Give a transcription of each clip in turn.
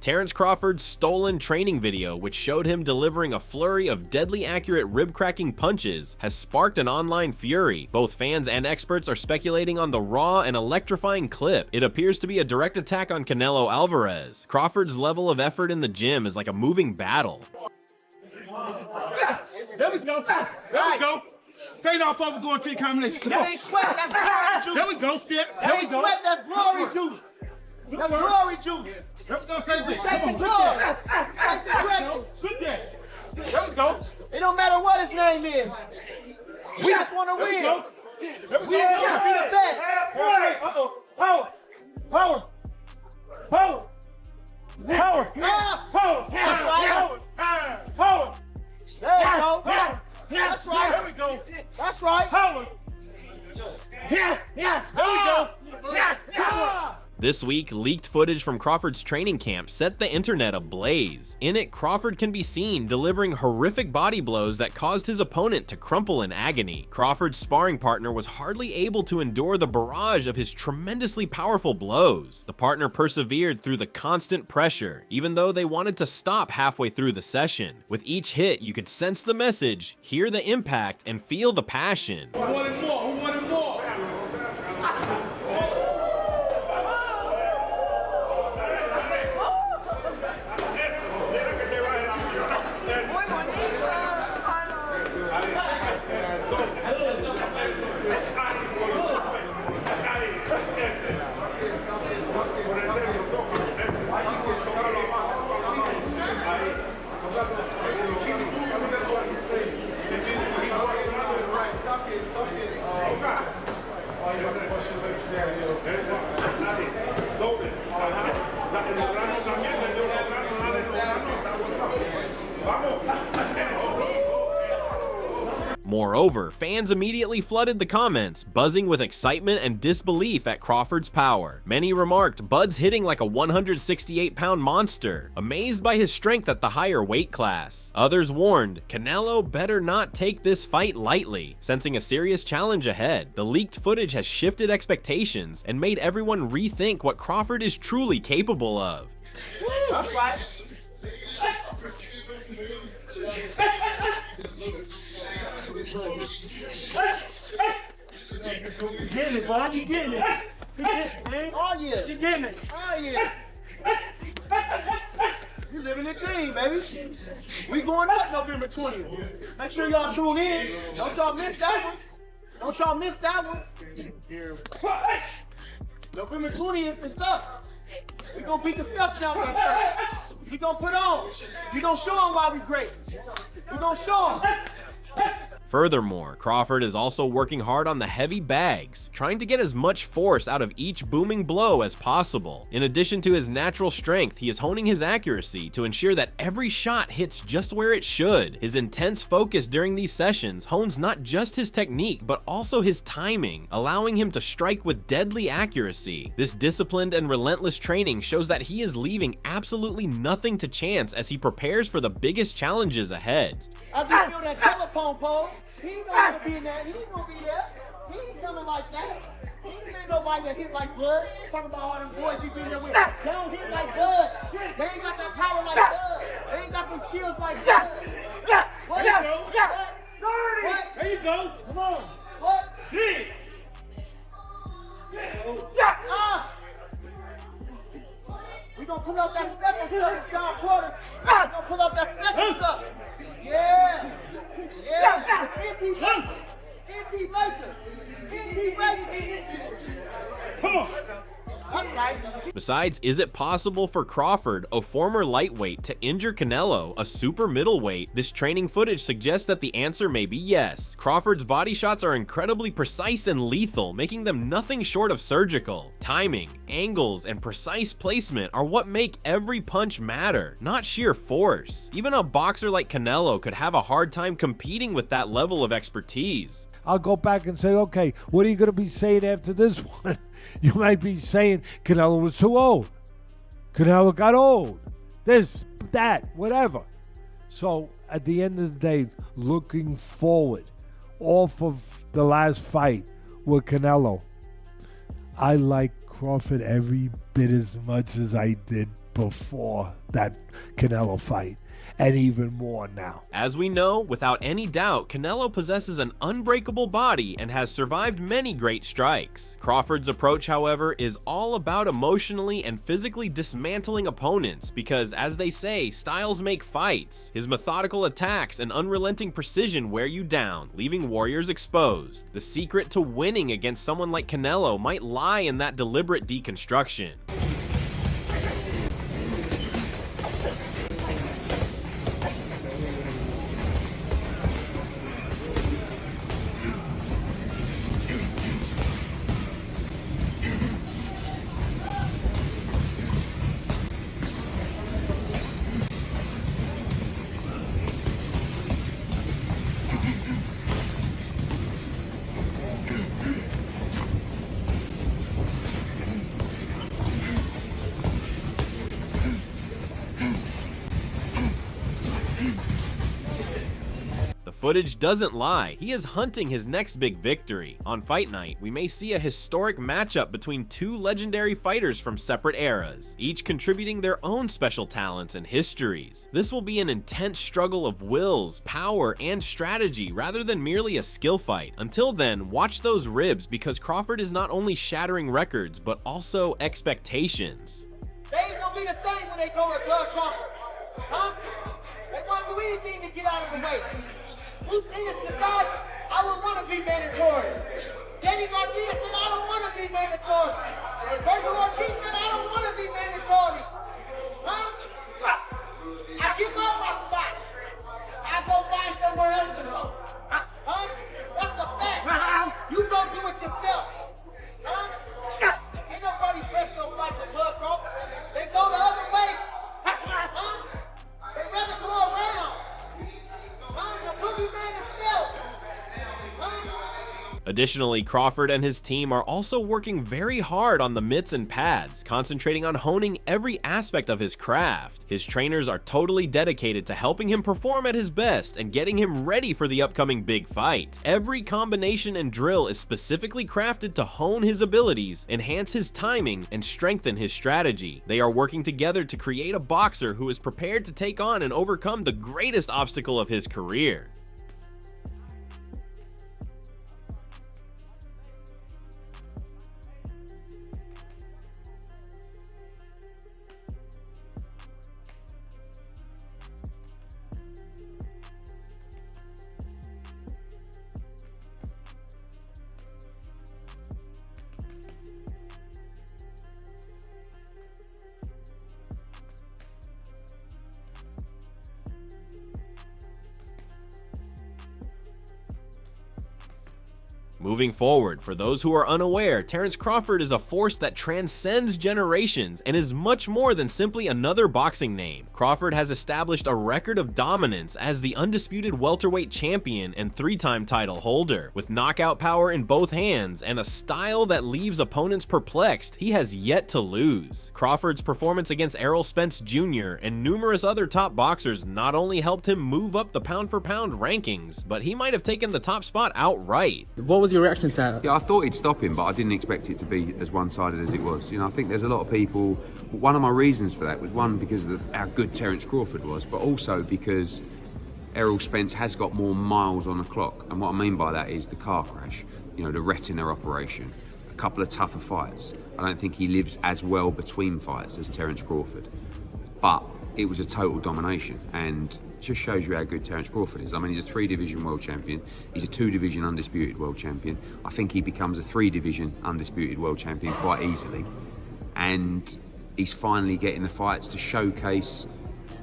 Terence Crawford's stolen training video, which showed him delivering a flurry of deadly accurate rib-cracking punches, has sparked an online fury. Both fans and experts are speculating on the raw and electrifying clip. It appears to be a direct attack on Canelo Alvarez. Crawford's level of effort in the gym is like a moving battle. There we go. There we go. Straight off over going to the combination. That ain't sweat, that's glory juice. There we go, Skip. That ain't sweat, that's glory juice. That's glory juice. There we go, say this. Chasing glory. Chasing greatness. Good day. There we go. It don't matter what his name is. We just want to win. We just want to be the best. Uh-oh. Power. Power. Power. Power. Power. That's right. Power. There you go. That's right. There we go. That's right. Power. Yeah. There we go. Yeah. This week, leaked footage from Crawford's training camp set the internet ablaze. In it, Crawford can be seen delivering horrific body blows that caused his opponent to crumple in agony. Crawford's sparring partner was hardly able to endure the barrage of his tremendously powerful blows. The partner persevered through the constant pressure, even though they wanted to stop halfway through the session. With each hit, you could sense the message, hear the impact, and feel the passion. Who wanted more? Who wanted more? Moreover, fans immediately flooded the comments, buzzing with excitement and disbelief at Crawford's power. Many remarked Bud's hitting like a 168-pound monster, amazed by his strength at the higher weight class. Others warned, Canelo better not take this fight lightly, sensing a serious challenge ahead. The leaked footage has shifted expectations and made everyone rethink what Crawford is truly capable of. That's right. You getting it, bud. You getting it. You getting it. Oh yeah. You getting it. Oh yeah. You living the dream, baby. We going up November 20th. Make sure y'all tune in. Don't y'all miss that one. Don't y'all miss that one. November 20th is up. We gonna beat the stuff down there. We gonna put on. We gonna show them why we great. We gonna show them. Furthermore, Crawford is also working hard on the heavy bags, trying to get as much force out of each booming blow as possible. In addition to his natural strength, he is honing his accuracy to ensure that every shot hits just where it should. His intense focus during these sessions hones not just his technique, but also his timing, allowing him to strike with deadly accuracy. This disciplined and relentless training shows that he is leaving absolutely nothing to chance as he prepares for the biggest challenges ahead. I just feel that telephone pole. He ain't gonna be in there. He ain't gonna be there. He ain't coming like that. He ain't nobody that hit like Bud. Talking about all them boys he been there with. They don't hit like Bud. They ain't got that power like Bud. They ain't got the skills like Bud. What? There you go. What? There you go. Come on. What? Dig. We gonna pull out that special stuff, John Porter. We gonna pull out that special stuff. Yeah. Yeah. MP Maker. MP Maker. Come on. That's right. Besides, is it possible for Crawford, a former lightweight, to injure Canelo, a super middleweight? This training footage suggests that the answer may be yes. Crawford's body shots are incredibly precise and lethal, making them nothing short of surgical. Timing, angles, and precise placement are what make every punch matter, not sheer force. Even a boxer like Canelo could have a hard time competing with that level of expertise. I'll go back and say, okay, what are you going to be saying after this one? You might be saying Canelo was too old. Canelo got old. This, that, whatever. So at the end of the day, looking forward off of the last fight with Canelo, I like Crawford every bit as much as I did before that Canelo fight, and even more now. As we know, without any doubt, Canelo possesses an unbreakable body and has survived many great strikes. Crawford's approach, however, is all about emotionally and physically dismantling opponents because, as they say, styles make fights. His methodical attacks and unrelenting precision wear you down, leaving warriors exposed. The secret to winning against someone like Canelo might lie in that deliberate deconstruction. Footage doesn't lie, he is hunting his next big victory. On fight night, we may see a historic matchup between two legendary fighters from separate eras, each contributing their own special talents and histories. This will be an intense struggle of wills, power, and strategy rather than merely a skill fight. Until then, watch those ribs because Crawford is not only shattering records, but also expectations. They ain't gonna be the same when they go at Blood Crawford. Huh? They won't do anything to get out of the way. Who's in this decided I don't want to be mandatory. Danny Garcia said I don't want to be mandatory. Virgil Ortiz said I don't want to be mandatory. Huh? I give up my spot. I go find somewhere else to go. Huh? That's the fact. You go do it yourself. Huh? Ain't nobody press no fight for Blood Crawford. They go the other way. Huh? They rather go around. The boogeyman himself. Additionally, Crawford and his team are also working very hard on the mitts and pads, concentrating on honing every aspect of his craft. His trainers are totally dedicated to helping him perform at his best and getting him ready for the upcoming big fight. Every combination and drill is specifically crafted to hone his abilities, enhance his timing, and strengthen his strategy. They are working together to create a boxer who is prepared to take on and overcome the greatest obstacle of his career. Moving forward, for those who are unaware, Terence Crawford is a force that transcends generations and is much more than simply another boxing name. Crawford has established a record of dominance as the undisputed welterweight champion and three-time title holder. With knockout power in both hands and a style that leaves opponents perplexed, he has yet to lose. Crawford's performance against Errol Spence Jr. and numerous other top boxers not only helped him move up the pound-for-pound rankings, but he might have taken the top spot outright. What was your reaction to that? Yeah, I thought he'd stop him, but I didn't expect it to be as one-sided as it was. You know, I think there's a lot of people. One of my reasons for that was one because of how good Terence Crawford was, but also because Errol Spence has got more miles on the clock. And what I mean by that is the car crash, you know, the retina operation, a couple of tougher fights. I don't think he lives as well between fights as Terence Crawford, but it was a total domination, and it just shows you how good Terence Crawford is. I mean, he's a 3-division world champion. He's a 2-division undisputed world champion. I think he becomes a 3-division undisputed world champion quite easily. And he's finally getting the fights to showcase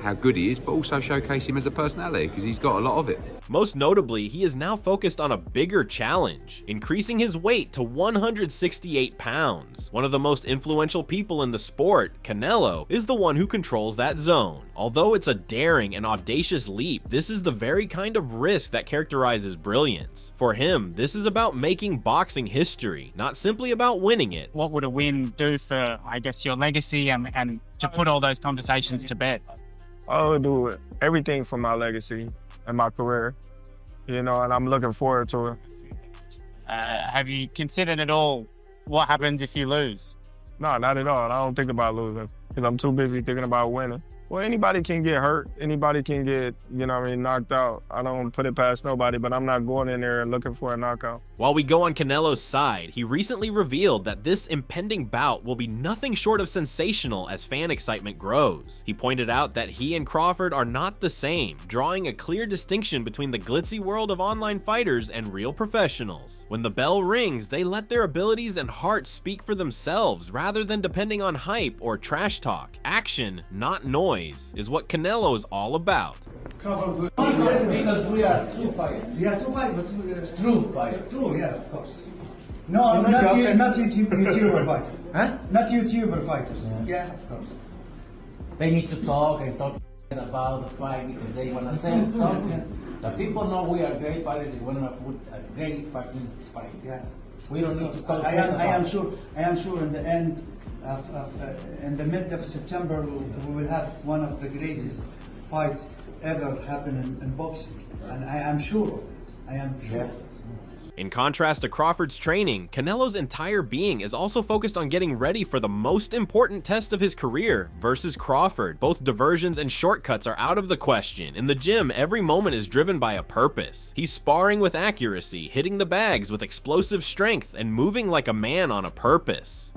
how good he is, but also showcase him as a personality, because he's got a lot of it. Most notably, he is now focused on a bigger challenge, increasing his weight to 168 pounds. One of the most influential people in the sport, Canelo, is the one who controls that zone. Although it's a daring and audacious leap, this is the very kind of risk that characterizes brilliance. For him, this is about making boxing history, not simply about winning it. What would a win do for, I guess, your legacy and to put all those conversations to bed? I would do everything for my legacy and my career, you know, and I'm looking forward to it. Have you considered at all What happens if you lose? No, not at all. I don't think about losing because I'm too busy thinking about winning. Well, anybody can get hurt. Anybody can get, knocked out. I don't put it past nobody, but I'm not going in there and looking for a knockout. While we go on Canelo's side, he recently revealed that this impending bout will be nothing short of sensational as fan excitement grows. He pointed out that he and Crawford are not the same, drawing a clear distinction between the glitzy world of online fighters and real professionals. When the bell rings, they let their abilities and hearts speak for themselves rather than depending on hype or trash talk. Action, not noise, is what Canelo is all about. Because we are true fighters. We are two fighters. True fighters. True, yeah, of course. No, not YouTuber fighters. Huh? Not YouTuber fighters. Yeah, of course. They need to talk and talk about the fight because they want to say something. The people know we are great fighters. We want to put a great fucking fight. Yeah. We don't need to talk. I am sure in the end in the mid of September we will have one of the greatest fights ever happen in boxing, and I am sure of it. I am sure. Yeah. Of it. In contrast to Crawford's training, Canelo's entire being is also focused on getting ready for the most important test of his career versus Crawford. Both diversions and shortcuts are out of the question. In the gym, every moment is driven by a purpose. He's sparring with accuracy, hitting the bags with explosive strength, and moving like a man on a purpose.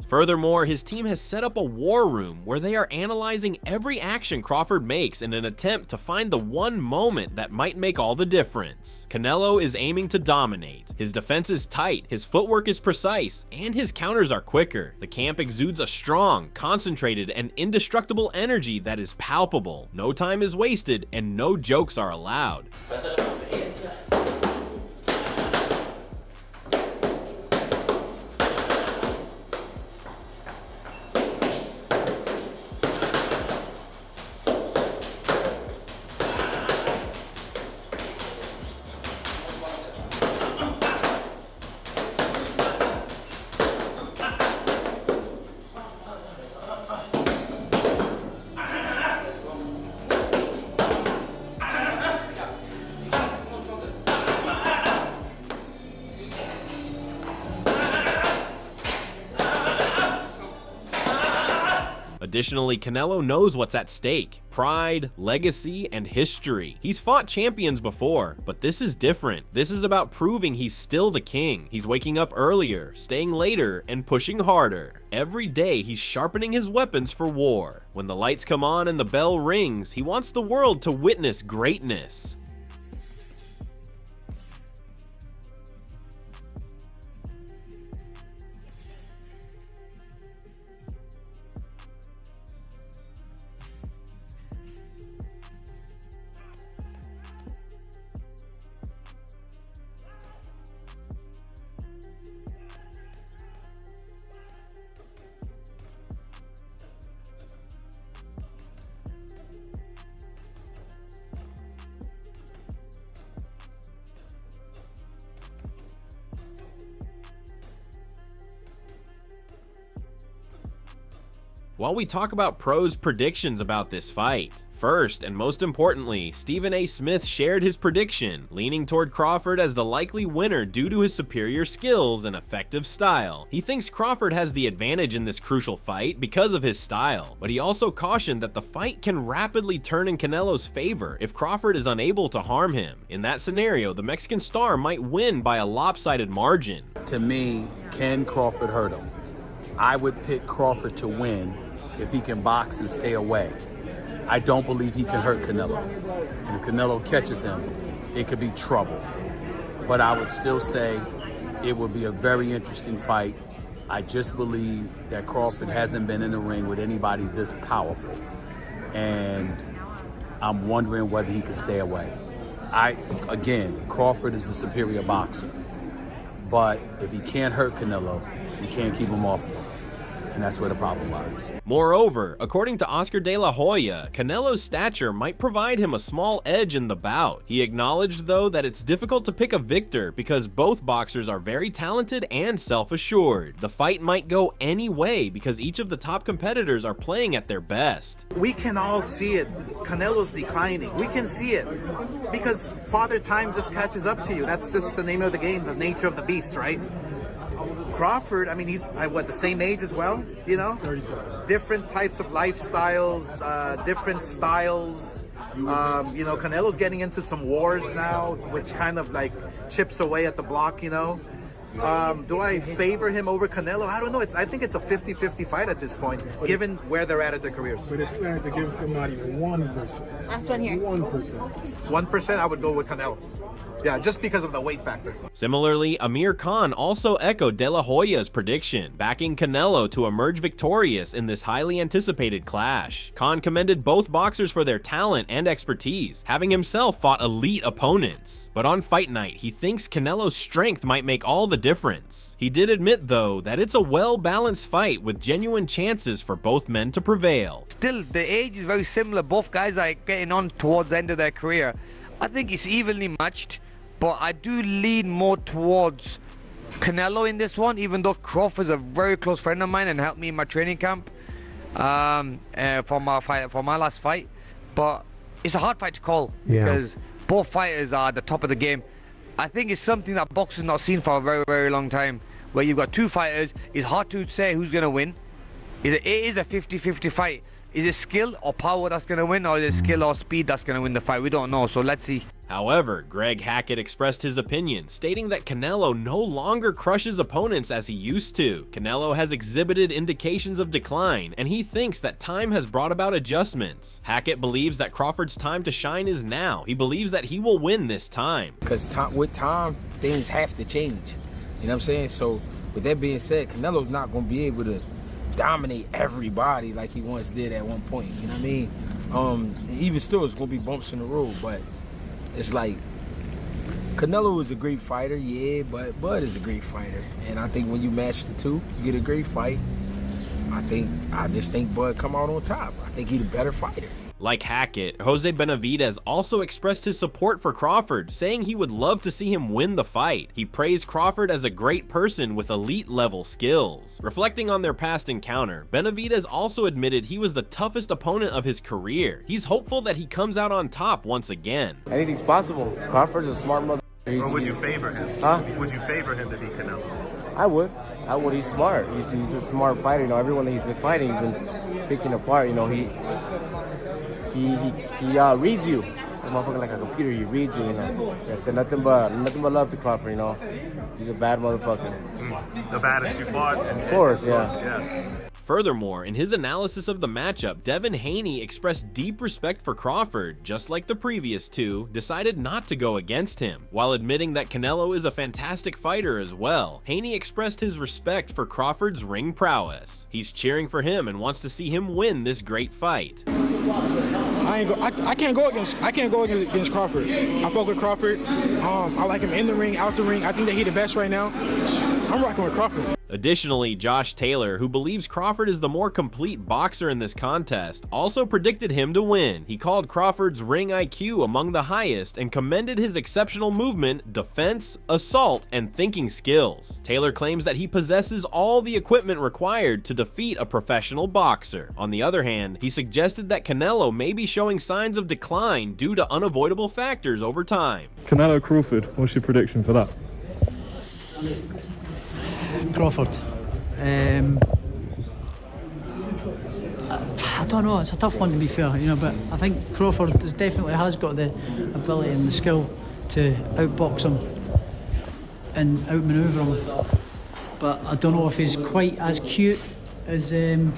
Furthermore, his team has set up a war room where they are analyzing every action Crawford makes in an attempt to find the one moment that might make all the difference. Canelo is aiming to dominate. His defense is tight, his footwork is precise, and his counters are quicker. The camp exudes a strong, concentrated, and indestructible energy that is palpable. No time is wasted, and no jokes are allowed. Additionally, Canelo knows what's at stake: pride, legacy, and history. He's fought champions before, but this is different. This is about proving he's still the king. He's waking up earlier, staying later, and pushing harder. Every day, he's sharpening his weapons for war. When the lights come on and the bell rings, he wants the world to witness greatness. While we talk about pros' predictions about this fight, first and most importantly, Stephen A. Smith shared his prediction, leaning toward Crawford as the likely winner due to his superior skills and effective style. He thinks Crawford has the advantage in this crucial fight because of his style, but he also cautioned that the fight can rapidly turn in Canelo's favor if Crawford is unable to harm him. In that scenario, the Mexican star might win by a lopsided margin. To me, can Crawford hurt him? I would pick Crawford to win if he can box and stay away. I don't believe he can hurt Canelo. And if Canelo catches him, it could be trouble. But I would still say it would be a very interesting fight. I just believe that Crawford hasn't been in the ring with anybody this powerful. And I'm wondering whether he could stay away. Again, Crawford is the superior boxer. But if he can't hurt Canelo, he can't keep him off of him. And that's where the problem lies. Moreover, according to Oscar De La Hoya, Canelo's stature might provide him a small edge in the bout. He acknowledged, though, that it's difficult to pick a victor because both boxers are very talented and self-assured. The fight might go any way because each of the top competitors are playing at their best. We can all see it. Canelo's declining. We can see it because Father Time just catches up to you. That's just the name of the game, the nature of the beast, right? Crawford, I mean, he's the same age as well, you know? 37. Different types of lifestyles, different styles. You know, Canelo's getting into some wars now, which kind of like chips away at the block, you know? Do I favor him over Canelo? I don't know. I think it's a 50-50 fight at this point, given where they're at their careers. But if you had to give somebody 1%. Last one here. 1%. 1%, I would go with Canelo. Yeah, just because of the weight factor. Similarly, Amir Khan also echoed De La Hoya's prediction, backing Canelo to emerge victorious in this highly anticipated clash. Khan commended both boxers for their talent and expertise, having himself fought elite opponents. But on fight night, he thinks Canelo's strength might make all the difference. He did admit, though, that it's a well-balanced fight with genuine chances for both men to prevail. Still, the age is very similar. Both guys are getting on towards the end of their career. I think it's evenly matched. But I do lean more towards Canelo in this one, even though Crawford's a very close friend of mine and helped me in my training camp for my last fight. But it's a hard fight to call because both fighters are at the top of the game. I think it's something that boxing's not seen for a very, very long time, where you've got two fighters. It's hard to say who's going to win. It is a 50-50 fight. Is it skill or power that's going to win, or is it skill or speed that's going to win the fight? We don't know, so let's see. However, Greg Hackett expressed his opinion, stating that Canelo no longer crushes opponents as he used to. Canelo has exhibited indications of decline, and he thinks that time has brought about adjustments. Hackett believes that Crawford's time to shine is now. He believes that he will win this time. Because with time, things have to change. You know what I'm saying? So, with that being said, Canelo's not going to be able to dominate everybody like he once did at one point, you know what I mean? Even still, it's going to be bumps in the road, but it's like, Canelo is a great fighter, yeah, but Bud is a great fighter. And I think when you match the two, you get a great fight. I just think Bud come out on top. I think he's a better fighter. Like Hackett, Jose Benavidez also expressed his support for Crawford, saying he would love to see him win the fight. He praised Crawford as a great person with elite-level skills. Reflecting on their past encounter, Benavidez also admitted he was the toughest opponent of his career. He's hopeful that he comes out on top once again. Anything's possible. Crawford's a smart mother. Or would you favor him? Huh? Would you favor him to beat Canelo? I would. He's smart. He's a smart fighter. You know, everyone that he's been fighting, he's been picking apart. You know, he reads you. The motherfucker like a computer. He reads you. You know, I said nothing but love to Crawford. You know, he's a bad motherfucker. The baddest you fought. Of course, yeah. Furthermore, in his analysis of the matchup, Devin Haney expressed deep respect for Crawford, just like the previous two, decided not to go against him. While admitting that Canelo is a fantastic fighter as well, Haney expressed his respect for Crawford's ring prowess. He's cheering for him and wants to see him win this great fight. I can't go against Crawford. I fuck with Crawford. I like him in the ring, out the ring. I think that he's the best right now. I'm rocking with Crawford. Additionally, Josh Taylor, who believes Crawford is the more complete boxer in this contest, also predicted him to win. He called Crawford's ring IQ among the highest and commended his exceptional movement, defense, assault, and thinking skills. Taylor claims that he possesses all the equipment required to defeat a professional boxer. On the other hand, he suggested that Canelo may be showing signs of decline due to unavoidable factors over time. Canelo Crawford, what's your prediction for that? Crawford. I don't know, it's a tough one to be fair, you know, but I think Crawford definitely has got the ability and the skill to outbox him and outmaneuver him. But I don't know if he's quite as cute as got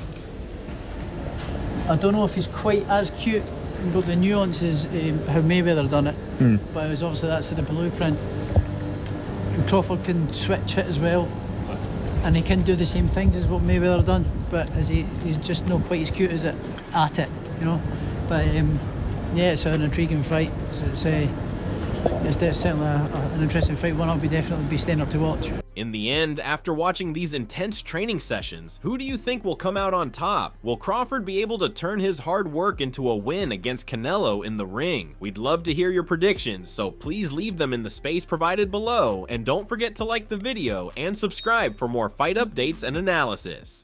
the nuances how Mayweather done it. But it was obviously that's the blueprint. And Crawford can switch it as well. And he can do the same things as what Mayweather done, but he's just not quite as cute as it at it, you know. But yeah, it's an intriguing fight. So it's it's certainly an interesting fight. One I'll definitely be staying up to watch. In the end, after watching these intense training sessions, who do you think will come out on top? Will Crawford be able to turn his hard work into a win against Canelo in the ring? We'd love to hear your predictions, so please leave them in the space provided below, and don't forget to like the video and subscribe for more fight updates and analysis.